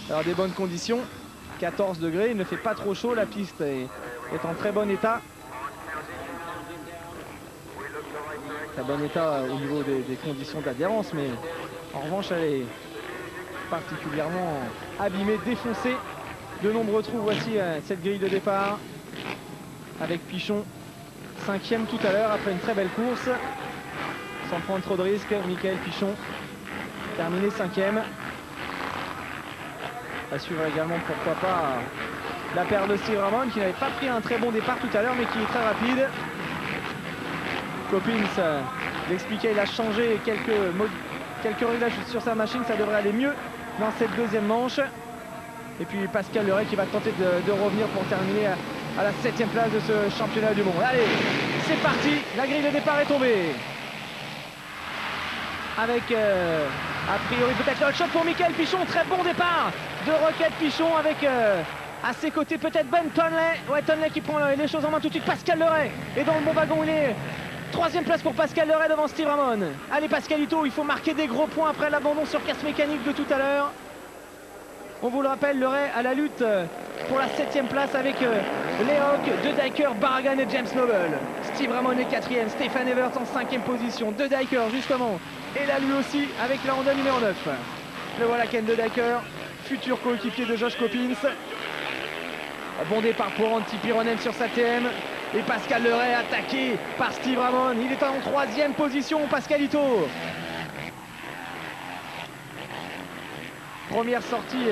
Alors des bonnes conditions, 14 degrés, il ne fait pas trop chaud, la piste est en très bon état. Très bon état au niveau des conditions d'adhérence, mais en revanche elle est particulièrement abîmée, défoncée. De nombreux trous, voici cette grille de départ avec Pichon, 5e tout à l'heure après une très belle course. Sans prendre trop de risques, Michael Pichon, terminé 5e. À suivre également, pourquoi pas, la paire de Steve Ramon qui n'avait pas pris un très bon départ tout à l'heure mais qui est très rapide. Coppins l'expliquait, il a changé quelques réglages sur sa machine, ça devrait aller mieux dans cette deuxième manche. Et puis Pascal Leray qui va tenter de revenir pour terminer à la 7e place de ce championnat du monde. Allez, c'est parti, la grille de départ est tombée. Avec a priori peut-être le shot pour Michael Pichon, très bon départ de Rocket Pichon avec à ses côtés peut-être Ben Tonley. Ouais, Tonley qui prend les choses en main tout de suite. Pascal Leray est dans le bon wagon, il est 3e place pour Pascal Leray devant Steve Ramon. Allez Pascalito, il faut marquer des gros points après l'abandon sur casse mécanique de tout à l'heure. On vous le rappelle, Leray à la lutte pour la 7e place avec Lehoc, De Dyker, Barragan et James Noble. Steve Ramon est 4e, Stefan Everts en 5e position. De Dyker justement est là lui aussi avec la Honda numéro 9. Le voilà Ken De Dyker, futur coéquipier de Josh Coppins. Bon départ pour Antti Pironen sur sa TM. Et Pascal Leray attaqué par Steve Ramon. Il est en 3e position, Pascalito. Première sortie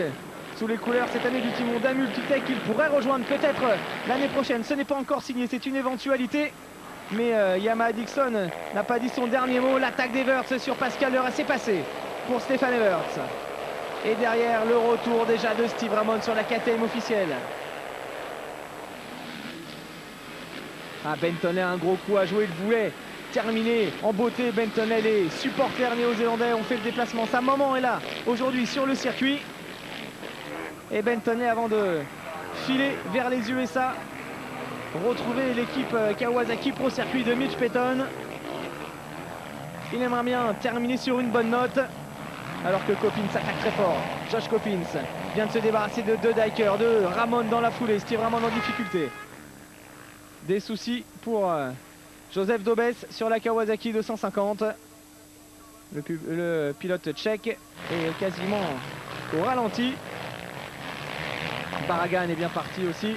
sous les couleurs cette année du team Honda Multitech. Il pourrait rejoindre peut-être l'année prochaine. Ce n'est pas encore signé, c'est une éventualité. Mais Yamaha Dixon n'a pas dit son dernier mot. L'attaque d'Everts sur Pascal Leray, c'est passé pour Stefan Everts. Et derrière, le retour déjà de Steve Ramon sur la KTM officielle. Ah, Ben Tonley a un gros coup à jouer, il voulait terminer en beauté. Ben Tonley, les supporters néo-zélandais ont fait le déplacement. Sa maman est là aujourd'hui sur le circuit. Et Ben Tonley, avant de filer vers les USA, retrouver l'équipe Kawasaki Pro Circuit de Mitch Payton. Il aimerait bien terminer sur une bonne note, alors que Coppins attaque très fort. Josh Coppins vient de se débarrasser de Dyker, de Ramon dans la foulée. Steve Ramon en difficulté. Des soucis pour Joseph Dobes sur la Kawasaki 250. Le pilote tchèque est quasiment au ralenti. Barragan est bien parti aussi.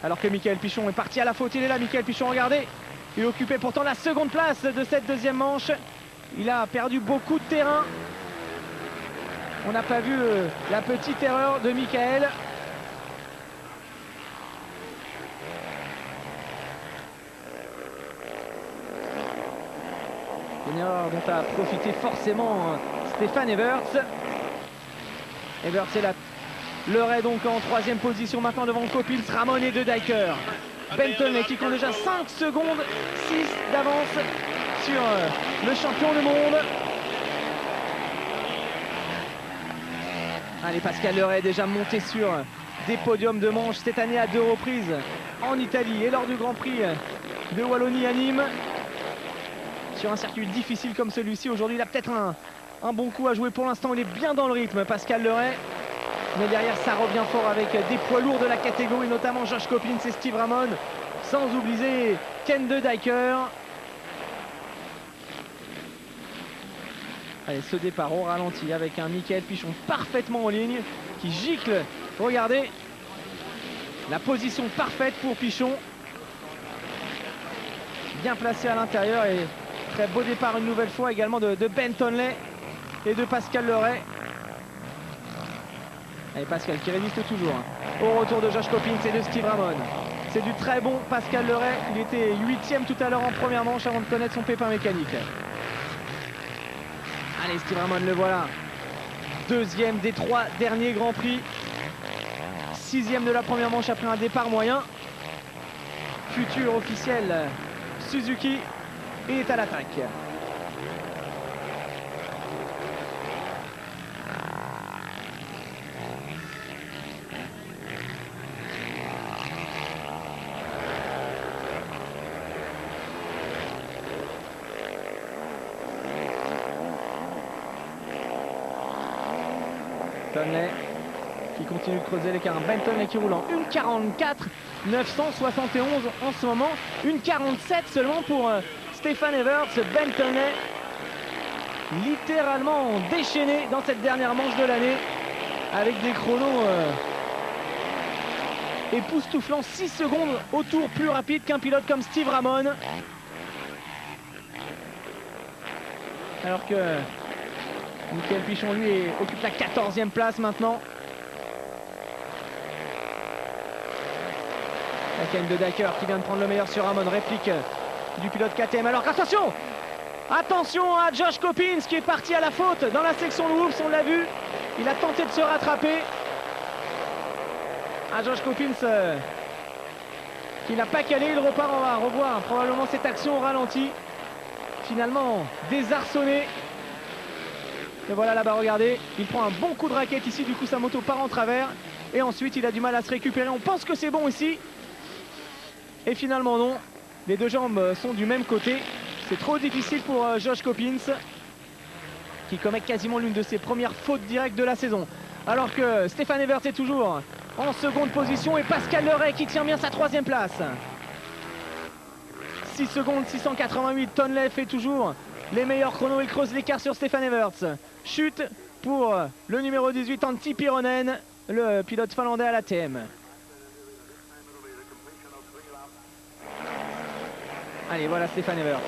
Alors que Michael Pichon est parti à la faute. Il est là, Michael Pichon, regardez. Il occupait pourtant la 2e place de cette deuxième manche. Il a perdu beaucoup de terrain. On n'a pas vu la petite erreur de Michael. Une erreur dont a profité forcément Stefan Everts. Everts est là. Leray donc en 3e position maintenant devant Coppins, Ramon et De Dyker. Ben Tonley qui compte déjà 5 secondes 6 d'avance sur le champion du monde. Allez, Pascal Leray est déjà monté sur des podiums de manche cette année à 2 reprises en Italie et lors du Grand Prix de Wallonie à Nîmes. Sur un circuit difficile comme celui-ci, aujourd'hui il a peut-être un bon coup à jouer. Pour l'instant il est bien dans le rythme, Pascal Leray. Mais derrière ça revient fort avec des poids lourds de la catégorie, notamment Josh Coppins et Steve Ramon. Sans oublier Ken De Dyker. Allez, ce départ au ralenti avec un Michael Pichon parfaitement en ligne qui gicle. Regardez la position parfaite pour Pichon. Bien placé à l'intérieur et très beau départ une nouvelle fois également de Ben Tonley et de Pascal Leray. Allez, Pascal qui résiste toujours au retour de Josh Coppins et de Steve Ramon. C'est du très bon Pascal Leray. Il était 8e tout à l'heure en première manche avant de connaître son pépin mécanique. Allez, Steve Ramon, le voilà. 2e des 3 derniers Grands Prix. 6e de la première manche après un départ moyen. Futur officiel Suzuki est à l'attaque. Tonley qui continue de creuser l'écart. Ben Tonley qui roule en 1,44 971 en ce moment. 1,47 seulement pour Stefan Everts. Ben Tonley littéralement déchaîné dans cette dernière manche de l'année avec des chronos époustouflants. 6 secondes au tour plus rapide qu'un pilote comme Steve Ramon. Alors que Mickaël Pichon lui occupe la 14e place maintenant. La canne de Dacker qui vient de prendre le meilleur sur Ramon. Réplique du pilote KTM. Alors attention! Attention à Josh Coppins qui est parti à la faute dans la section de Whoops, on l'a vu. Il a tenté de se rattraper. Josh Coppins qui n'a pas calé, il repart. On va revoir probablement cette action au ralenti. Finalement désarçonné. Et voilà là-bas, regardez, il prend un bon coup de raquette ici, du coup sa moto part en travers. Et ensuite il a du mal à se récupérer, on pense que c'est bon ici. Et finalement non, les deux jambes sont du même côté. C'est trop difficile pour Josh Coppins qui commet quasiment l'une de ses premières fautes directes de la saison. Alors que Stefan Everts est toujours en seconde position et Pascal Leray qui tient bien sa 3e place. 6 secondes 688, Tonley fait toujours les meilleurs chronos, il creuse l'écart sur Stefan Everts. Chute pour le numéro 18, Antti Pironen, le pilote finlandais à l'ATM. Allez, voilà Stefan Everts.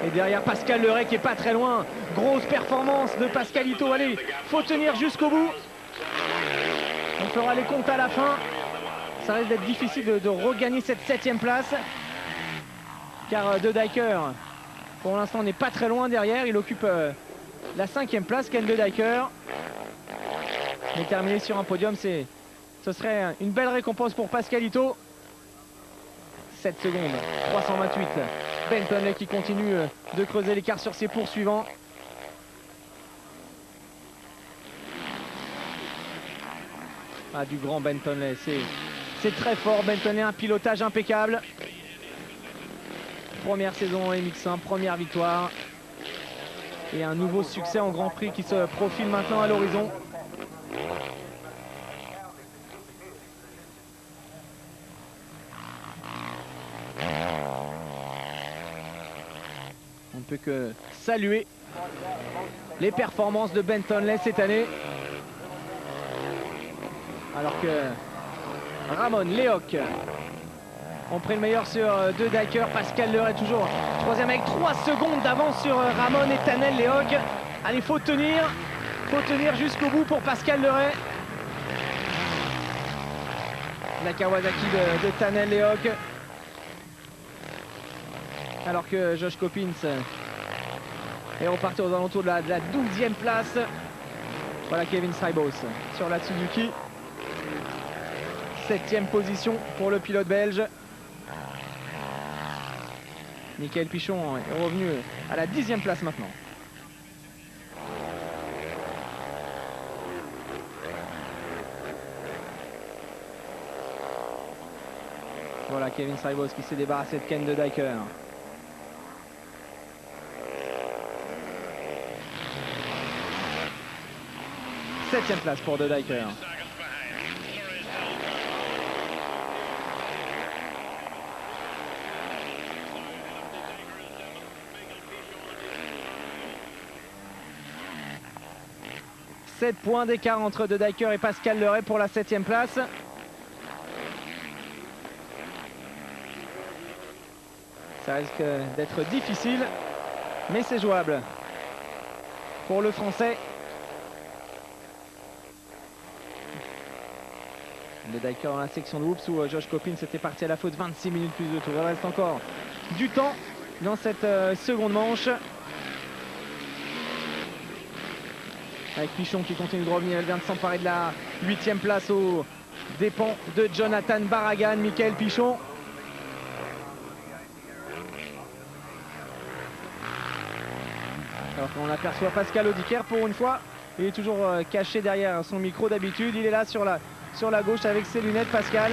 Et derrière Pascal Leray qui est pas très loin. Grosse performance de Pascalito. Allez, faut tenir jusqu'au bout. On fera les comptes à la fin. Ça risque d'être difficile de regagner cette 7e place. Car De Decker, pour l'instant, n'est pas très loin derrière. Il occupe la 5e place, Ken De Decker. Mais terminer sur un podium, ce serait une belle récompense pour Pascalito. 7 secondes, 328. Ben Tonley qui continue de creuser l'écart sur ses poursuivants. Du grand Ben Tonley, c'est très fort. Ben Tonley, un pilotage impeccable. Première saison en MX1, première victoire. Et un nouveau succès en Grand Prix qui se profile maintenant à l'horizon. On ne peut que saluer les performances de Ben Tonley cette année. Alors que Ramon, Lehoc ont pris le meilleur sur De Decker. Pascal Leray est toujours 3e avec 3 secondes d'avance sur Ramon et Tanel Lehoc. Allez, faut tenir jusqu'au bout pour Pascal Leray. La Kawasaki de Tanel Lehoc. Alors que Josh Coppins est reparti aux alentours de la 12e place. Voilà Kevin Srijbos sur la Suzuki. 7e position pour le pilote belge. Mickaël Pichon est revenu à la 10e place maintenant. Voilà Kevin Srijbos qui s'est débarrassé de Ken De Decker. 7e place pour De Decker. Sept points d'écart entre De Decker et Pascal Leray pour la 7e place. Ça risque d'être difficile, mais c'est jouable pour le Français. De Decker dans la section de Whoops où Josh Coppins était parti à la faute. 26 minutes plus de tour. Il reste encore du temps dans cette seconde manche. Avec Pichon qui continue de revenir. Elle vient de s'emparer de la 8e place aux dépens de Jonathan Barragan. Mickaël Pichon. Alors qu'on aperçoit Pascal Audiquer pour une fois. Il est toujours caché derrière son micro d'habitude. Il est là sur la gauche avec ses lunettes, Pascal.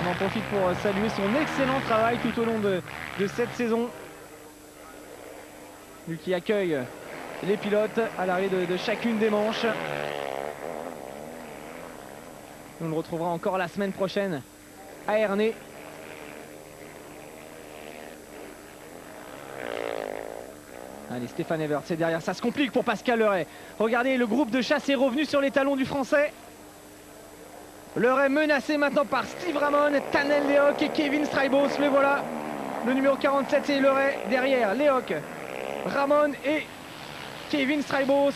On en profite pour saluer son excellent travail tout au long de cette saison. Lui qui accueille les pilotes à l'arrivée de chacune des manches. On le retrouvera encore la semaine prochaine à Ernée. Allez, Stéphane Evert, c'est derrière, ça se complique pour Pascal Leray. Regardez, le groupe de chasse est revenu sur les talons du Français. Leray menacé maintenant par Steve Ramon, Tanel Lehoc et Kevin Straibos. Mais voilà, le numéro 47 c'est Leray, derrière Lehoc, Ramon et Kevin Straibos.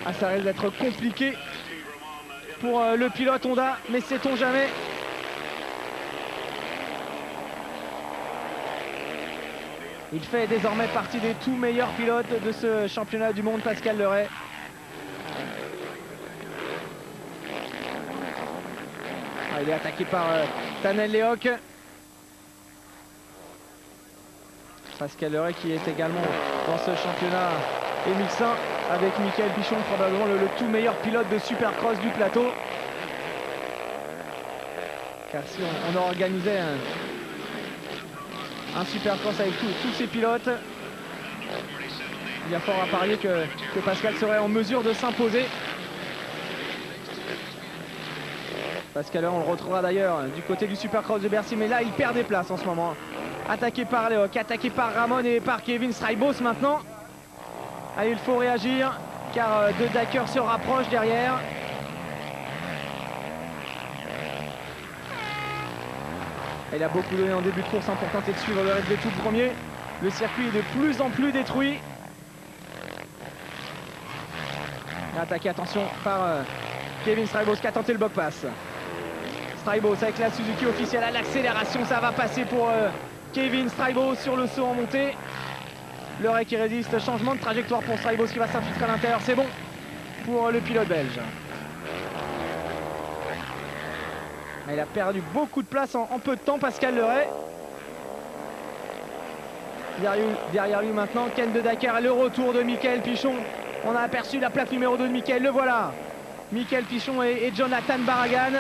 Ah, ça risque d'être compliqué pour le pilote Honda, mais sait-on jamais. Il fait désormais partie des tout meilleurs pilotes de ce championnat du monde, Pascal Leray. Ah, il est attaqué par Tanel Lehoc. Pascal Leray qui est également dans ce championnat MX1 avec Michael Pichon, probablement le tout meilleur pilote de Supercross du plateau. Car si on organisait un Supercross avec tous ces pilotes, il y a fort à parier que Pascal serait en mesure de s'imposer. Pascal, on le retrouvera d'ailleurs du côté du Supercross de Bercy, mais là il perd des places en ce moment. Attaqué par Lehoc, attaqué par Ramon et par Kevin Straibos maintenant. Allez, il faut réagir car De Dacker se rapproche derrière. Il a beaucoup donné en début de course pour tenter de suivre le Red Bull tout premier. Le circuit est de plus en plus détruit. Attaqué, attention, par Kevin Straibos qui a tenté le bloc pass. Straibos avec la Suzuki officielle à l'accélération, ça va passer pour Kevin Straibos sur le saut en montée. Leray qui résiste, changement de trajectoire pour Straibos qui va s'infiltrer à l'intérieur, c'est bon pour le pilote belge. Il a perdu beaucoup de place en peu de temps, Pascal Leray. Derrière lui maintenant, Ken De Dacker et le retour de Michael Pichon. On a aperçu la plaque numéro 2 de Michael, le voilà. Michael Pichon et Jonathan Barragan.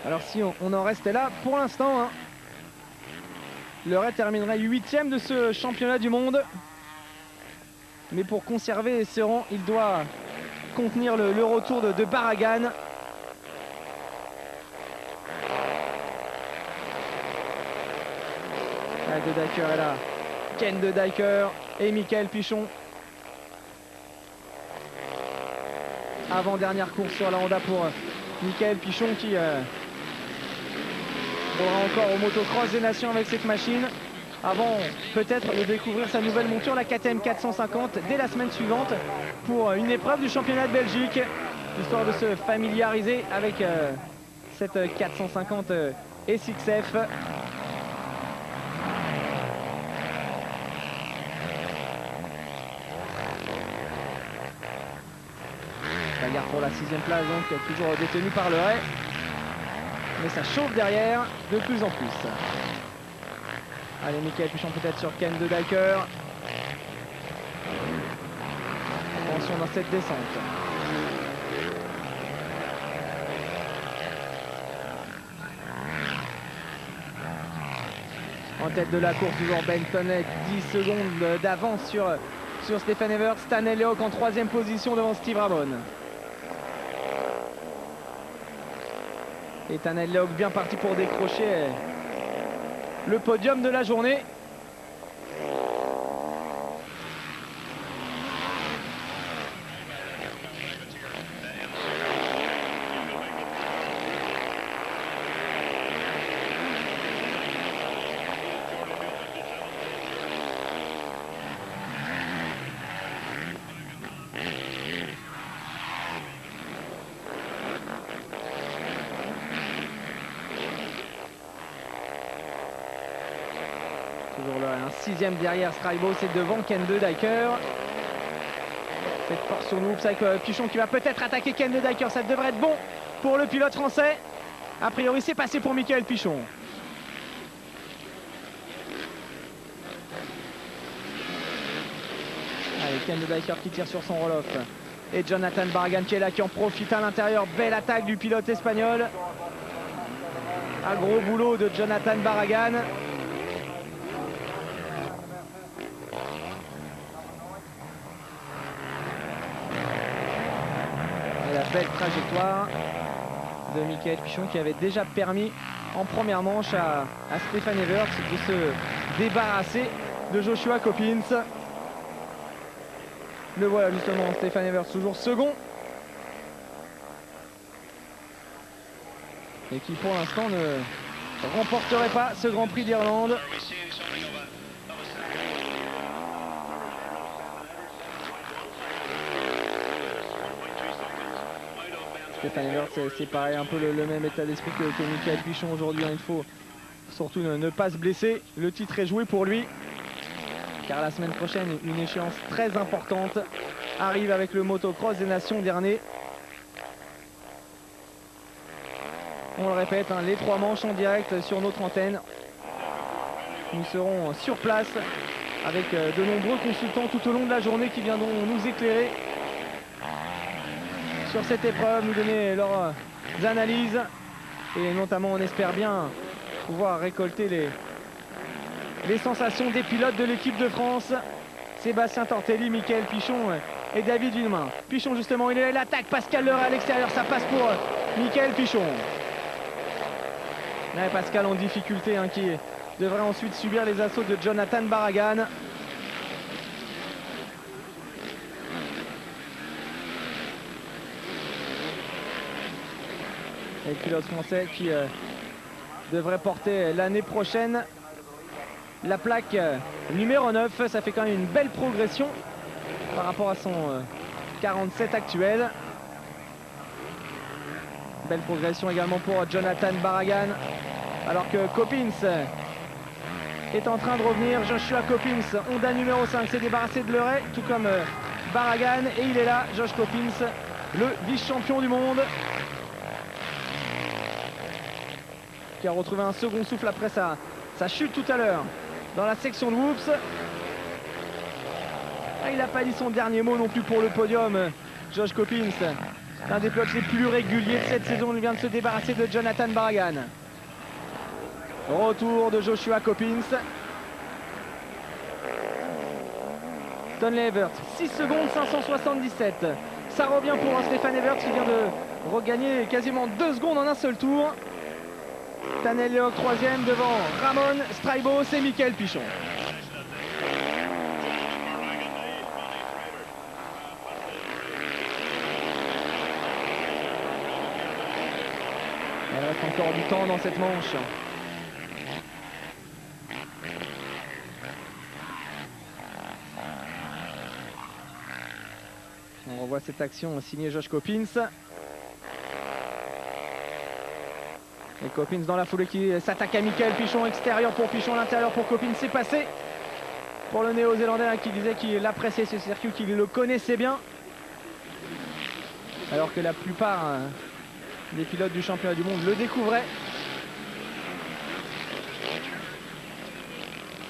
Alors si on en restait là pour l'instant, hein, Leray terminerait 8e de ce championnat du monde. Mais pour conserver ses rangs, il doit contenir le retour de Barragan. De Dacker est là. Ken De Dacker et Michael Pichon. Avant-dernière course sur la Honda pour Michael Pichon qui roulera encore au motocross des nations avec cette machine. Avant peut-être de découvrir sa nouvelle monture, la KTM 450, dès la semaine suivante pour une épreuve du championnat de Belgique, histoire de se familiariser avec cette 450 SXF. Bagarre pour la 6e place, donc toujours détenue par Leray. Mais ça chauffe derrière de plus en plus. Allez, Michael Pichon peut-être sur Ken De Dacker. Attention dans cette descente. En tête de la course, toujours Benton avec 10 secondes d'avance sur Stéphane Evert. Tanel Lehoc en 3e position devant Steve Ramon. Et Tanel Lehoc bien parti pour décrocher le podium de la journée. Toujours là, un 6e derrière Straibos et devant Ken De Dacker. Cette force sur nous, c'est avec Pichon qui va peut-être attaquer Ken De Dacker. Ça devrait être bon pour le pilote français. A priori, c'est passé pour Michael Pichon. Allez, Ken De Dacker qui tire sur son roll-off. Et Jonathan Barragan qui est là, qui en profite à l'intérieur. Belle attaque du pilote espagnol. Un gros boulot de Jonathan Barragan. Et la belle trajectoire de Michael Pichon qui avait déjà permis en première manche à Stéphane Evert de se débarrasser de Joshua Coppins. Le voilà justement, Stéphane Evert toujours second. Et qui pour l'instant ne remporterait pas ce Grand Prix d'Irlande. Stéphane Evert, c'est pareil, un peu le même état d'esprit que Michael Pichon aujourd'hui. Il faut surtout ne pas se blesser. Le titre est joué pour lui. Car la semaine prochaine, une échéance très importante arrive avec le motocross des Nations dernier. On le répète, hein, les 3 manches en direct sur notre antenne. Nous serons sur place avec de nombreux consultants tout au long de la journée qui viendront nous éclairer sur cette épreuve, nous donner leurs analyses et notamment on espère bien pouvoir récolter les sensations des pilotes de l'équipe de France. Sébastien Tortelli, Michael Pichon et David Villemain. Pichon justement, il est là, il attaque Pascal Leray à l'extérieur, ça passe pour Michael Pichon. Ouais, Pascal en difficulté hein, qui devrait ensuite subir les assauts de Jonathan Barragan. Et le pilote français qui devrait porter l'année prochaine la plaque numéro 9. Ça fait quand même une belle progression par rapport à son 47 actuel. Belle progression également pour Jonathan Barragan. Alors que Coppins est en train de revenir. Joshua Coppins, Honda numéro 5, s'est débarrassé de Leray, tout comme Barragan. Et il est là, Josh Coppins, le vice-champion du monde, qui a retrouvé un second souffle après sa chute tout à l'heure dans la section de Whoops. Il n'a pas dit son dernier mot non plus pour le podium. Josh Coppins, l'un des pilotes les plus réguliers de cette saison, il vient de se débarrasser de Jonathan Barragan. Retour de Joshua Coppins. Stanley Evert, 6 secondes 577. Ça revient pour Stéphane Evert qui vient de regagner quasiment 2 secondes en un seul tour. Tanel Leoc 3e devant Ramon Straibos et Michael Pichon. Il reste encore du temps dans cette manche. On revoit cette action signée Josh Coppins. Et Coppins dans la foulée qui s'attaque à Michael Pichon, extérieur pour Pichon, l'intérieur pour Coppins. C'est passé pour le néo-zélandais qui disait qu'il appréciait ce circuit, qu'il le connaissait bien. Alors que la plupart des pilotes du championnat du monde le découvraient.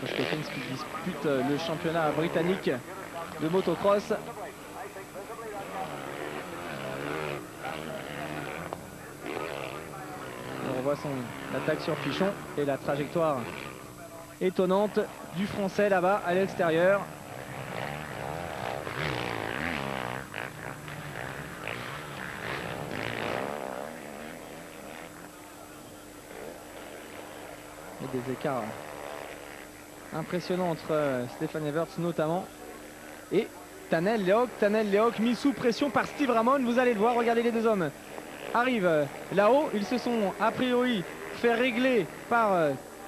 Josh Coppins qui dispute le championnat britannique de motocross. On voit son attaque sur Pichon et la trajectoire étonnante du français là-bas à l'extérieur. Et des écarts impressionnants entre Stéphane Evert notamment et Tanel Leoc. Tanel Leoc mis sous pression par Steve Ramon. Vous allez le voir, regardez les deux hommes arrivent là-haut. Ils se sont a priori fait régler par...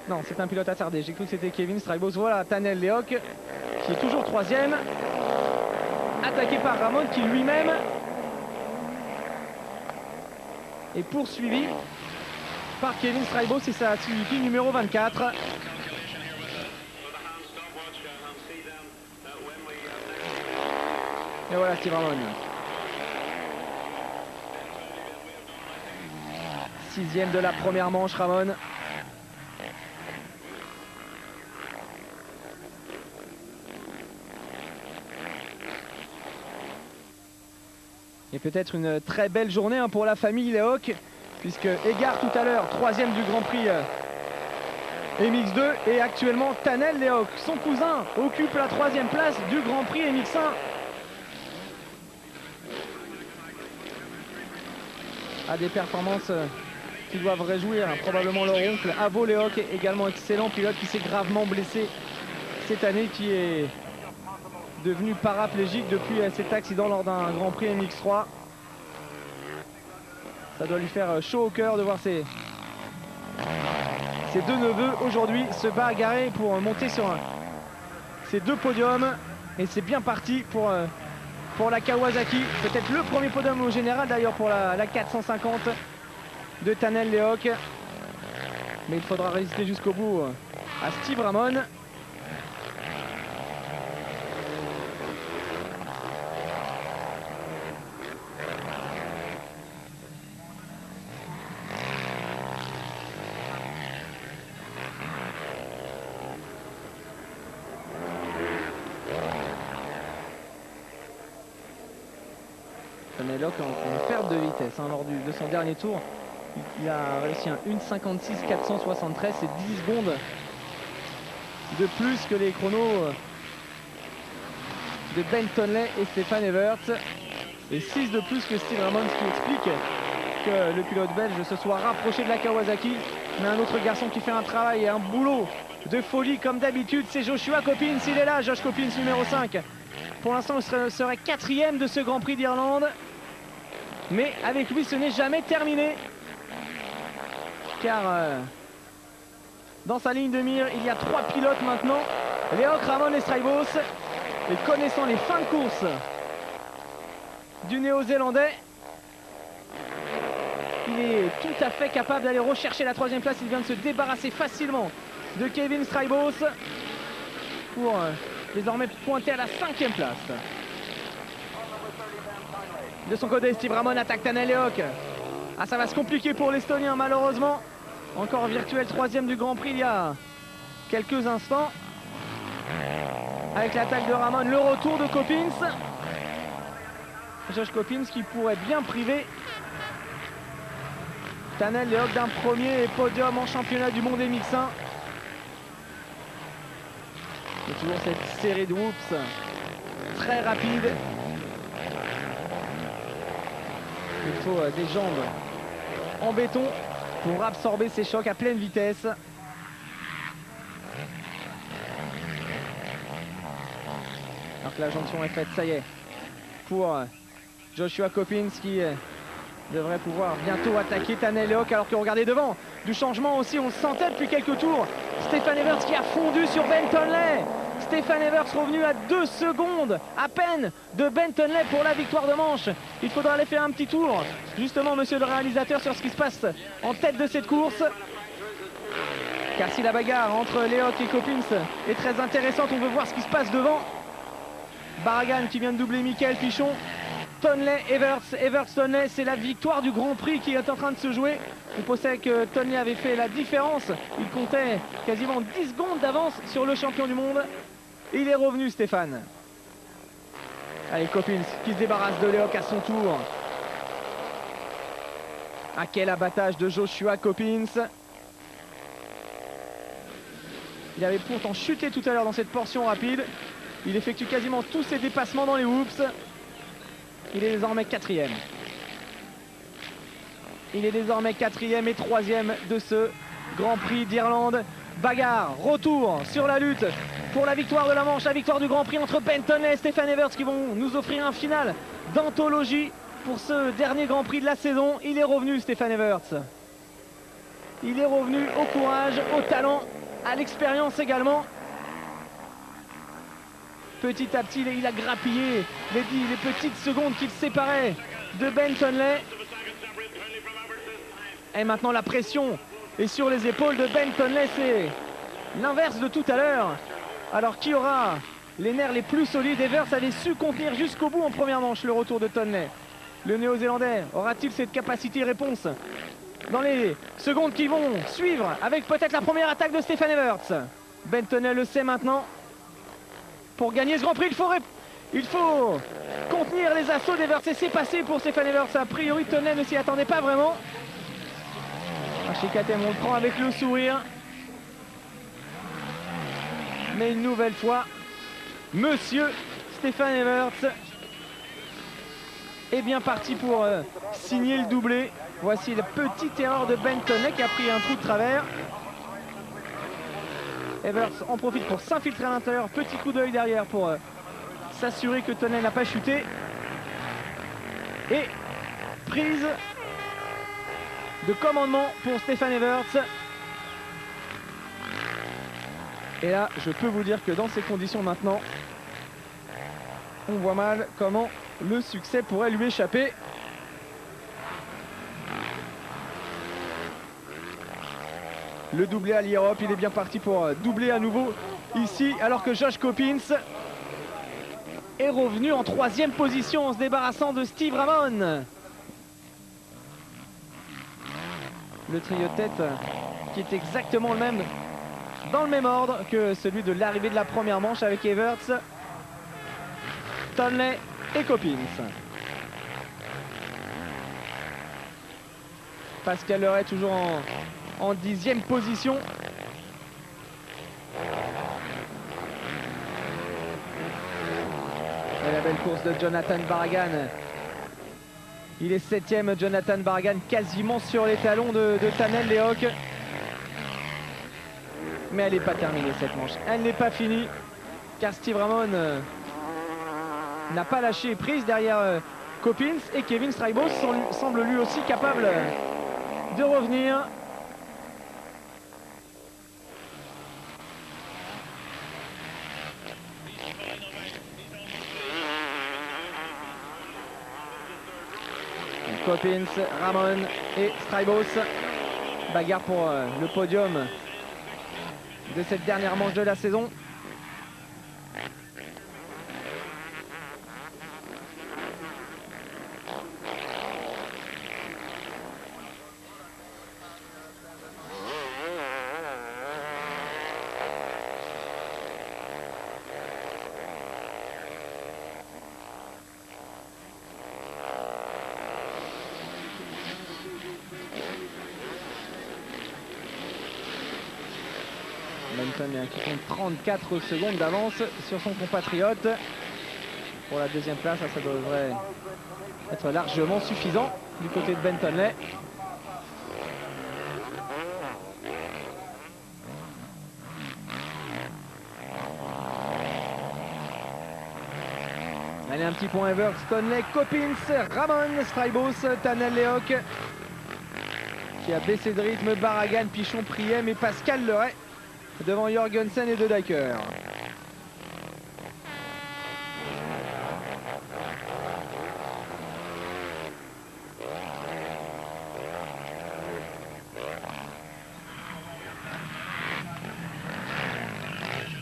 non, c'est un pilote attardé. J'ai cru que c'était Kevin Straibos. Voilà Tanel Leoc qui est toujours 3e. Attaqué par Ramon qui lui-même est poursuivi par Kevin Straibos et sa Suzuki numéro 24. Et voilà Steve Ramon. 6e de la première manche, Ramon. Et peut-être une très belle journée pour la famille Léoc, puisque Égard tout à l'heure, 3e du Grand Prix MX2, et actuellement Tanel Léoc, son cousin, occupe la 3e place du Grand Prix MX1. À des performances qui doivent réjouir probablement leur oncle Avo Léoc, également excellent pilote qui s'est gravement blessé cette année, qui est devenu paraplégique depuis cet accident lors d'un Grand Prix MX3. Ça doit lui faire chaud au cœur de voir ses deux neveux aujourd'hui se bagarrer pour monter sur ces 2 podiums. Et c'est bien parti pour la Kawasaki. Peut-être le premier podium au général d'ailleurs pour la 450 de Tanel Léoc. Mais il faudra résister jusqu'au bout à Steve Ramon. Tanel Léoc en perte de vitesse lors de son dernier tour. Il a réussi un 1,56 473, c'est 10 secondes de plus que les chronos de Ben Tonley et Stéphane Everts, et 6 de plus que Steve Ramon, ce qui explique que le pilote belge se soit rapproché de la Kawasaki. Mais un autre garçon qui fait un travail et un boulot de folie comme d'habitude, c'est Joshua Coppins. Il est là, Josh Coppins, numéro 5. Pour l'instant, il serait 4e de ce Grand Prix d'Irlande. Mais avec lui, ce n'est jamais terminé. Car dans sa ligne de mire, il y a 3 pilotes maintenant. Léoc, Ramon et Straibos. Et connaissant les fins de course du Néo-Zélandais, il est tout à fait capable d'aller rechercher la 3e place. Il vient de se débarrasser facilement de Kevin Straibos pour désormais pointer à la 5e place. De son côté, Steve Ramon attaque Tanel Léoc. Ah, ça va se compliquer pour l'Estonien malheureusement. Encore virtuel 3e du Grand Prix il y a quelques instants. Avec l'attaque de Ramon, le retour de Coppins. Josh Coppins qui pourrait bien priver Tanel Léoc d'un premier podium en championnat du monde MX1. Et toujours cette série de whoops très rapide. Il faut des jambes en béton pour absorber ces chocs à pleine vitesse. Alors que la jonction est faite, ça y est, pour Joshua Coppins qui devrait pouvoir bientôt attaquer Tanel Léoc. Alors que regardez devant, du changement aussi, on le sentait depuis quelques tours. Stéphane Everts qui a fondu sur Ben Tonley. Stéphane Everts revenu à 2 secondes à peine de Ben Tonley pour la victoire de manche. Il faudra aller faire un petit tour, justement, monsieur le réalisateur, sur ce qui se passe en tête de cette course. Car si la bagarre entre Léoc et Coppins est très intéressante, on veut voir ce qui se passe devant. Barragan qui vient de doubler Michael Pichon. Tonley, Everts, Tonley, c'est la victoire du Grand Prix qui est en train de se jouer. On pensait que Tonley avait fait la différence. Il comptait quasiment 10 secondes d'avance sur le champion du monde. Et il est revenu, Stéphane. Allez, Coppins qui se débarrasse de Léoc à son tour. Ah, quel abattage de Joshua Coppins. Il avait pourtant chuté tout à l'heure dans cette portion rapide. Il effectue quasiment tous ses dépassements dans les whoops. Il est désormais 4e. Il est désormais 4e et 3e de ce Grand Prix d'Irlande. Bagarre, retour sur la lutte pour la victoire de la manche, la victoire du Grand Prix entre Ben Tonley et Stéphane Everts qui vont nous offrir un final d'anthologie pour ce dernier Grand Prix de la saison. Il est revenu, Stéphane Everts. Il est revenu au courage, au talent, à l'expérience également. Petit à petit, il a grappillé les petites secondes qui le séparaient de Ben Tonley. Et maintenant, la pression est sur les épaules de Ben Tonley. C'est l'inverse de tout à l'heure. Alors, qui aura les nerfs les plus solides? Everts avait su contenir jusqu'au bout en première manche le retour de Tonley. Le Néo-Zélandais aura-t-il cette capacité? Réponse dans les secondes qui vont suivre, avec peut-être la première attaque de Stéphane Everts. Ben Tonley le sait maintenant. Pour gagner ce Grand Prix, il faut contenir les les assauts d'Everts et c'est passé pour Stéphane Everts. A priori, Tonley ne s'y attendait pas vraiment. Chez KTM, on le prend avec le sourire. Mais une nouvelle fois, monsieur Stéphane Everts est bien parti pour signer le doublé. Voici la petite erreur de Ben Tonley qui a pris un trou de travers. Everts en profite pour s'infiltrer à l'intérieur. Petit coup d'œil derrière pour s'assurer que Tonley n'a pas chuté. Et prise de commandement pour Stéphane Everts. Et là, je peux vous dire que dans ces conditions maintenant, on voit mal comment le succès pourrait lui échapper. Le doublé à l'Europe, il est bien parti pour doubler à nouveau ici, alors que Josh Coppins est revenu en 3e position en se débarrassant de Steve Ramon. Le trio de tête qui est exactement le même, dans le même ordre que celui de l'arrivée de la première manche avec Everts, Tonley et Coppins. Pascal Leray toujours en 10e position. Et la belle course de Jonathan Barragan. Il est 7e, Jonathan Barragan, quasiment sur les talons de Tanel Lehoc. Mais elle n'est pas terminée cette manche. Elle n'est pas finie, car Steve Ramon n'a pas lâché prise derrière Coppins. Et Kevin Strijbos semble lui aussi capable de revenir. Coppins, Ramon et Strijbos. Bagarre pour le podium de cette dernière manche de la saison. Benton qui compte 34 secondes d'avance sur son compatriote. Pour la 2e place, ça devrait être largement suffisant du côté de Ben Tonley. Allez, un petit point Everts, Tonley, Coppins, Ramon, Strijbos, Tanel Lehoc qui a baissé de rythme, Barragan, Pichon, Priem et Pascal Leray devant Jorgensen et De Dijker.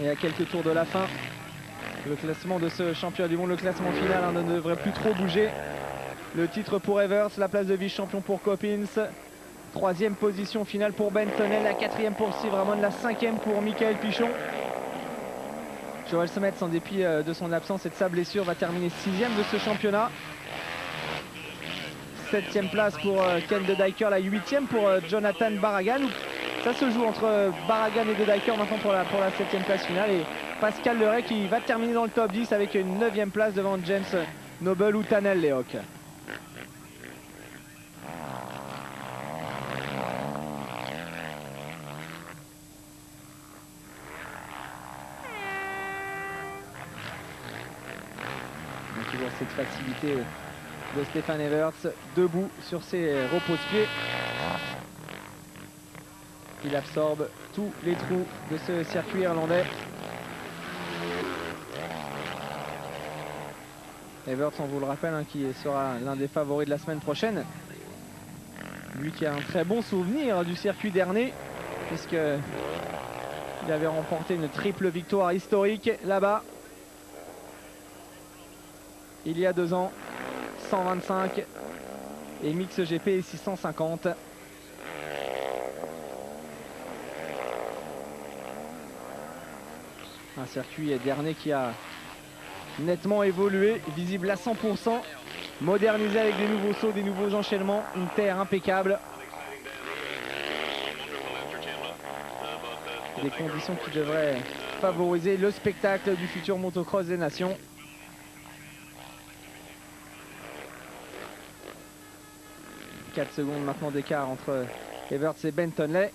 Et à quelques tours de la fin, le classement de ce championnat du monde, le classement final ne devrait plus trop bouger. Le titre pour Everts, la place de vice-champion pour Coppins, 3e position finale pour Ben Tonley, la 4e pour Steve Ramon, la 5e pour Michael Pichon. Joël Sommet, en dépit de son absence et de sa blessure, va terminer 6e de ce championnat. 7e place pour Ken De Dijker, la 8e pour Jonathan Barragan. Ça se joue entre Barragan et De Dijker maintenant pour la 7e place finale. Et Pascal Leray qui va terminer dans le top 10 avec une 9e place devant James Noble ou Tanel Lehoc. Toujours cette facilité de Stéphane Everts, debout sur ses repose-pieds. Il absorbe tous les trous de ce circuit irlandais. Everts, on vous le rappelle, qui sera l'un des favoris de la semaine prochaine. Lui qui a un très bon souvenir du circuit d'Ernée, puisqu'il avait remporté une triple victoire historique là-bas. Il y a 2 ans, 125 et Mix GP 650. Un circuit d'Ernée qui a nettement évolué, visible à 100%, modernisé avec des nouveaux sauts, des nouveaux enchaînements, une terre impeccable. Des conditions qui devraient favoriser le spectacle du futur motocross des nations. « 4 secondes maintenant d'écart entre Everts et Ben Tonley.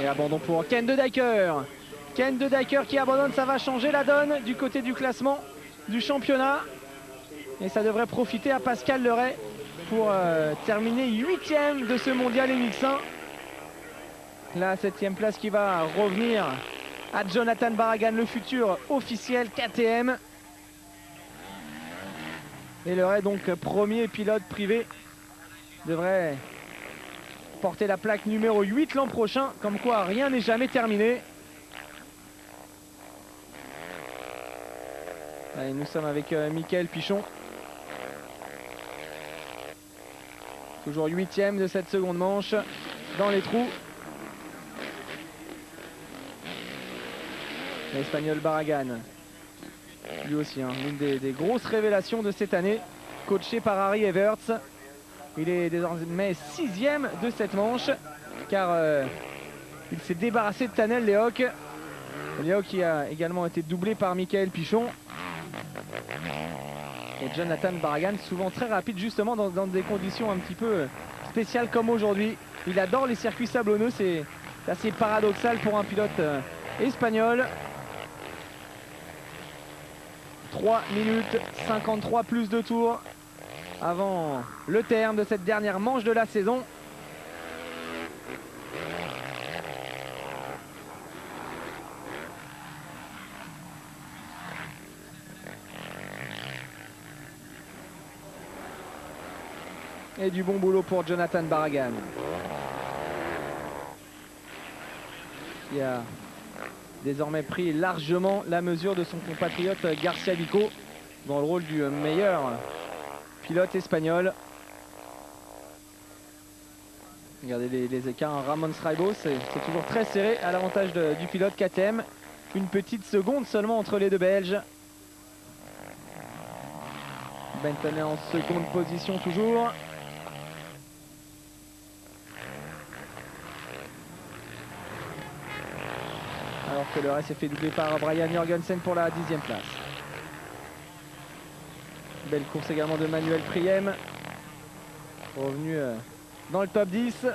Et abandon pour Ken De Dyker. Ken De Dyker qui abandonne, ça va changer la donne du côté du classement du championnat. Et ça devrait profiter à Pascal Leray pour terminer 8e de ce mondial MX1. La 7e place qui va revenir à Jonathan Barragan, le futur officiel KTM. Et Leray, donc premier pilote privé, devrait porter la plaque numéro 8 l'an prochain. Comme quoi, rien n'est jamais terminé. Allez, nous sommes avec Mickaël Pichon. Toujours 8e de cette seconde manche, dans les trous. L'Espagnol Barragan, lui aussi, hein, l'une des grosses révélations de cette année, coaché par Harry Everts. Il est désormais 6e de cette manche, car il s'est débarrassé de Tanel Lehoc. Lehoc qui a également été doublé par Mickaël Pichon. Et Jonathan Barragan, souvent très rapide justement dans des conditions un petit peu spéciales comme aujourd'hui. Il adore les circuits sablonneux, c'est assez paradoxal pour un pilote espagnol. 3 minutes 53 plus de tours avant le terme de cette dernière manche de la saison. Et du bon boulot pour Jonathan Barragan, qui a désormais pris largement la mesure de son compatriote Garcia Vico dans le rôle du meilleur pilote espagnol. Regardez les écarts, Ramon Sraibo, c'est toujours très serré à l'avantage du pilote KTM. Une petite seconde seulement entre les deux Belges. Ben Tonley en seconde position toujours. Alors que le reste s'est fait doubler par Brian Jorgensen pour la 10e place. Belle course également de Manuel Priem, revenu dans le top 10.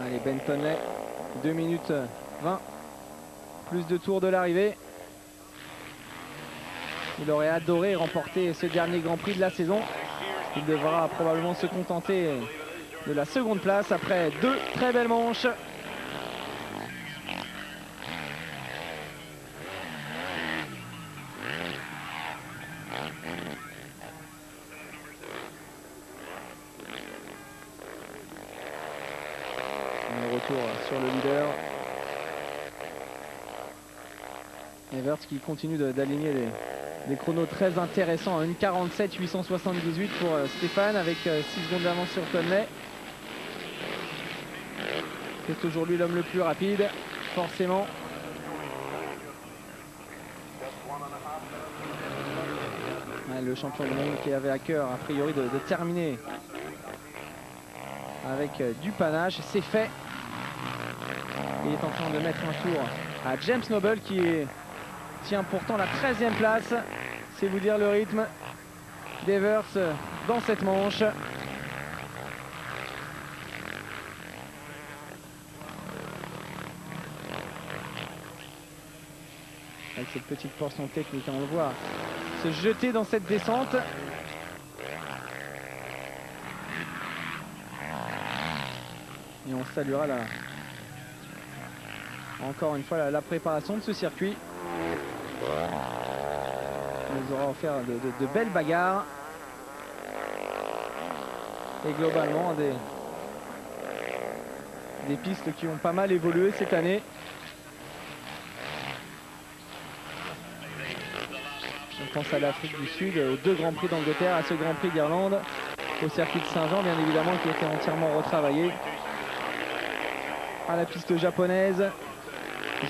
Allez, Ben Tonley, 2 minutes 20, plus de tours de l'arrivée. Il aurait adoré remporter ce dernier Grand Prix de la saison. Il devra probablement se contenter de la seconde place après 2 très belles manches. Le retour sur le leader. Everts qui continue d'aligner des chronos très intéressants. 1:47 878 pour Stéphane avec 6 secondes d'avance sur Tonley. C'est toujours lui l'homme le plus rapide, forcément. Ouais, le champion du monde qui avait à cœur a priori de terminer avec du panache, c'est fait. Il est en train de mettre un tour à James Noble qui tient pourtant la 13e place. C'est vous dire le rythme d'Evers dans cette manche. Avec cette petite portion technique, on le voit se jeter dans cette descente. Et on saluera encore une fois la préparation de ce circuit. Il nous aura offert de belles bagarres. Et globalement des pistes qui ont pas mal évolué cette année. On pense à l'Afrique du Sud, aux 2 Grands Prix d'Angleterre, à ce Grand Prix d'Irlande, au circuit de Saint-Jean bien évidemment qui a été entièrement retravaillé. À la piste japonaise,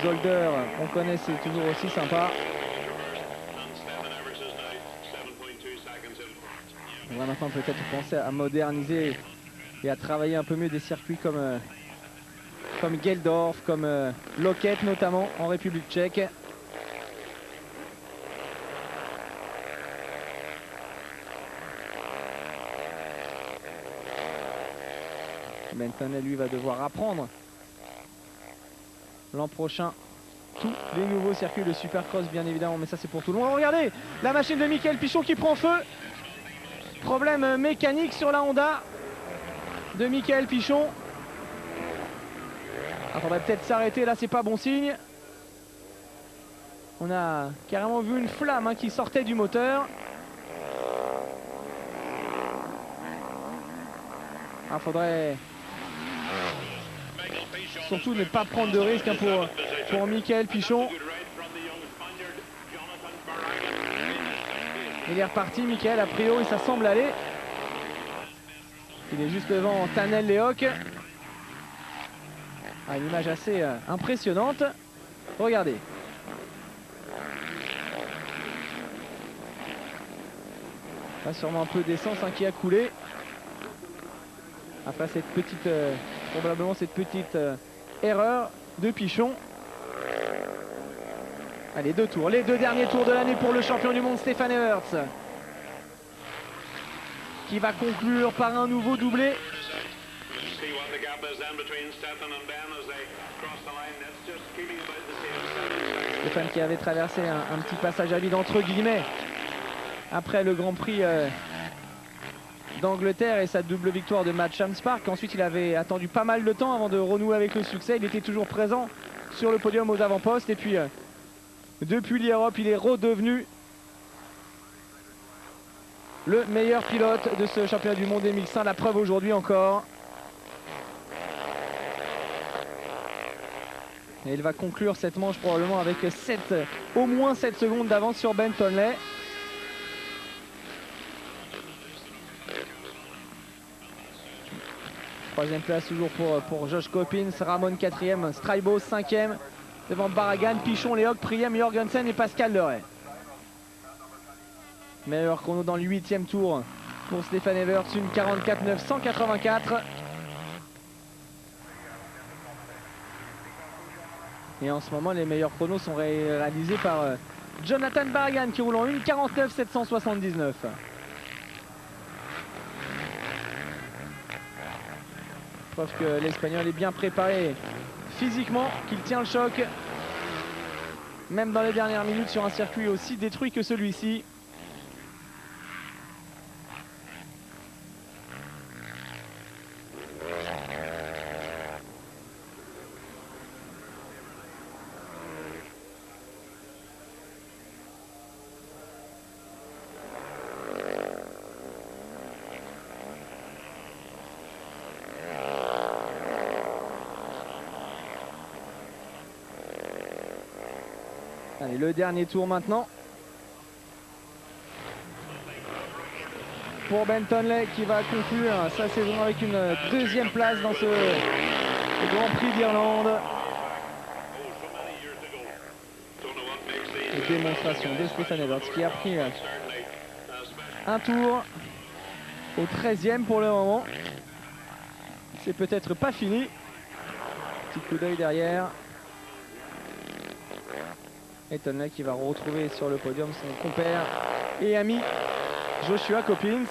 Zolder, on connaît, c'est toujours aussi sympa. On va maintenant peut-être penser à moderniser et à travailler un peu mieux des circuits comme Geldorf, comme Loket notamment en République tchèque. Bentonnet lui va devoir apprendre l'an prochain tous les nouveaux circuits de Supercross bien évidemment, mais ça c'est pour tout le monde. Regardez la machine de Mickaël Pichon qui prend feu. Problème mécanique sur la Honda de Mickaël Pichon. Il faudrait peut-être s'arrêter, là c'est pas bon signe. On a carrément vu une flamme qui sortait du moteur. Il faudrait surtout ne pas prendre de risque pour Mickaël Pichon. Il est reparti, Mickaël, a priori ça semble aller. Il est juste devant Tanel Lehoc. Une image assez impressionnante. Regardez. Là, sûrement un peu d'essence qui a coulé. Après cette petite, probablement cette petite erreur de Pichon. Allez, 2 tours, les 2 derniers tours de l'année pour le champion du monde Stefan Everts, qui va conclure par un nouveau doublé. Stefan qui avait traversé un petit passage à vide entre guillemets après le Grand Prix d'Angleterre et sa double victoire de Matcham Spark. Ensuite il avait attendu pas mal de temps avant de renouer avec le succès. Il était toujours présent sur le podium aux avant-postes et puis depuis l'Europe il est redevenu le meilleur pilote de ce championnat du monde 2005. La preuve aujourd'hui encore. Et il va conclure cette manche probablement avec au moins 7 secondes d'avance sur Ben Tonley. Troisième place toujours pour Josh Coppins, Ramon 4e, Straibo 5e, devant Barragan, Pichon, Lehoc, Priem, Jorgensen et Pascal Leray. Meilleur chrono dans le 8e tour pour Stefan Everts, une 44,984. Et en ce moment, les meilleurs chronos sont réalisés par Jonathan Barragan qui roule en 1,49,779. Preuve que l'Espagnol est bien préparé physiquement, qu'il tient le choc, même dans les dernières minutes sur un circuit aussi détruit que celui-ci. Allez, le dernier tour maintenant. Pour Ben Tonley qui va conclure sa saison avec une 2e place dans ce Grand Prix d'Irlande. Et démonstration de Stefan Everts qui a pris un tour au 13e pour le moment. C'est peut-être pas fini. Petit coup d'œil derrière. Et Tonley qui va retrouver sur le podium son compère et ami Joshua Coppins.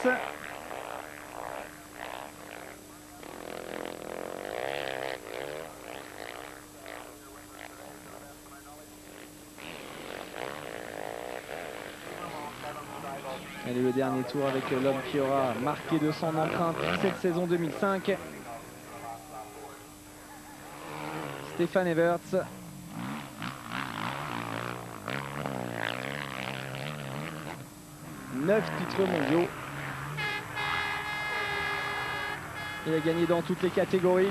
Allez, le dernier tour avec l'homme qui aura marqué de son empreinte cette saison 2005. Stéphane Everts. Neuf titres mondiaux. Il a gagné dans toutes les catégories.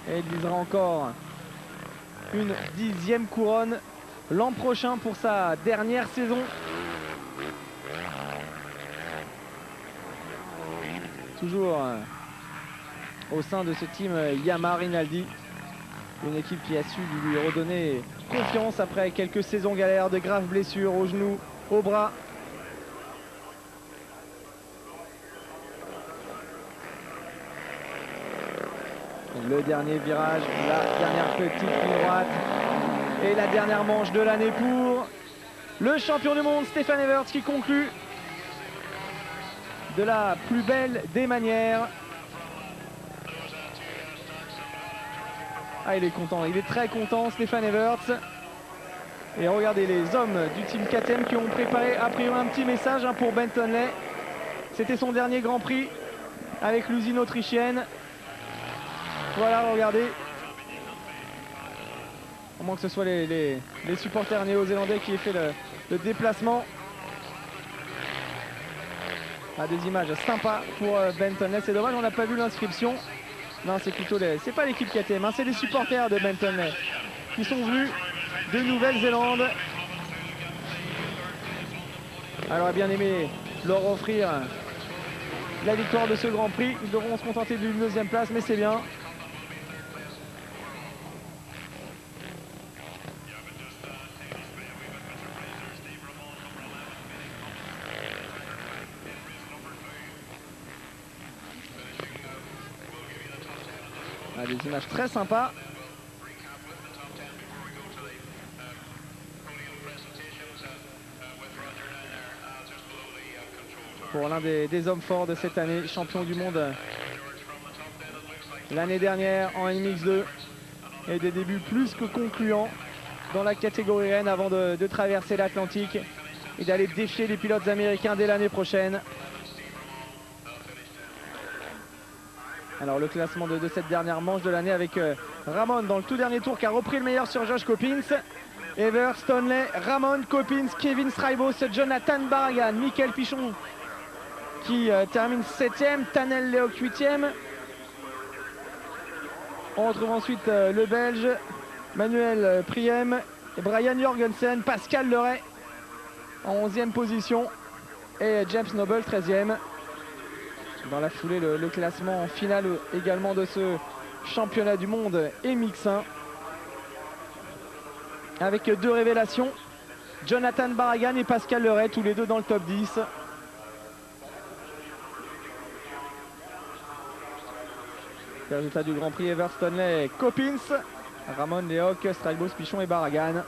Et il visera encore une 10e couronne l'an prochain pour sa dernière saison. Toujours au sein de ce team Yamaha Rinaldi. Une équipe qui a su lui redonner confiance après quelques saisons galères, de graves blessures aux genoux, aux bras. Le dernier virage, la dernière petite ligne droite et la dernière manche de l'année pour le champion du monde Stéphane Everts qui conclut de la plus belle des manières. Ah, il est content, il est très content Stéphane Everts. Et regardez les hommes du team KTM qui ont préparé a priori un petit message pour Ben Tonley. C'était son dernier Grand Prix avec l'usine autrichienne. Voilà, regardez. À moins que ce soit les supporters néo-zélandais qui aient fait le déplacement. Ah, des images sympas pour Ben Tonley. C'est dommage, on n'a pas vu l'inscription. Non, c'est plutôt c'est pas l'équipe KTM, hein, c'est les supporters de Ben Tonley qui sont venus de Nouvelle-Zélande. Alors, a bien aimé leur offrir la victoire de ce Grand Prix. Ils devront se contenter d'une 2e place, mais c'est bien. Ah, des images très sympas. Pour l'un des hommes forts de cette année, champion du monde l'année dernière en MX2 et des débuts plus que concluants dans la catégorie Rennes avant de traverser l'Atlantique et d'aller défier les pilotes américains dès l'année prochaine. Alors le classement de cette dernière manche de l'année avec Ramon dans le tout dernier tour qui a repris le meilleur sur Josh Coppins. Evers, Tonley, Ramon, Coppins, Kevin Strijbos, Jonathan Barragan, Michael Pichon qui termine 7e, Tanel Leoc 8e. On retrouve ensuite le Belge Manuel Priem, Brian Jorgensen, Pascal Leray en 11e position et James Noble 13e. Dans la foulée, le classement en finale également de ce championnat du monde MX1. Avec 2 révélations, Jonathan Barragan et Pascal Leray, tous les deux dans le top 10. Le résultat du Grand Prix, Evers, Tonley, Coppins, Ramon, Leoc, Strijbos, Pichon et Barragan.